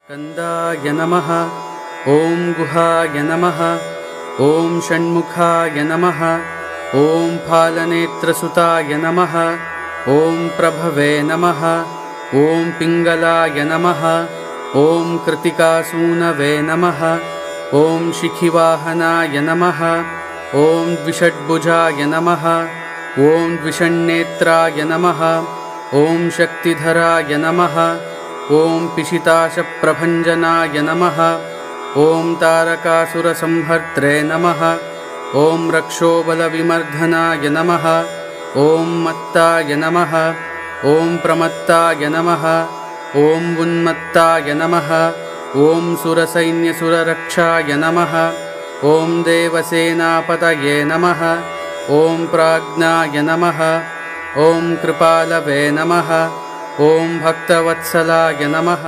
स्कन्दाय नमः। ॐ गुहाय नमः। ॐ षण्मुखाय नमः। ॐ फालनेत्रसुताय नमः। ॐ प्रभवे नमः। ॐ पिङ्गलाय नमः। ॐ कृतिकासूनवे नमः। ॐ शिखिवाहनाय नमः। ॐ द्विषड्भुजाय नमः। ॐ द्विषण्नेत्राय नमः। ॐ शक्तिधराय नमः। ॐ पिशिताशप्रभञ्जनाय नमः। ॐ तारकासुरसंहर्त्रे नमः। ॐ रक्षोबलविमर्दनाय नमः। ॐ मत्ताय नमः। ॐ प्रमत्ताय नमः। ॐ उन्मत्ताय नमः। ॐ सुरसैन्यसुररक्षाय नमः। ॐ देवसेनापतये नमः। ॐ प्राज्ञाय नमः। ॐ कृपालवे नमः। ॐ भक्तवत्सलाय नमः।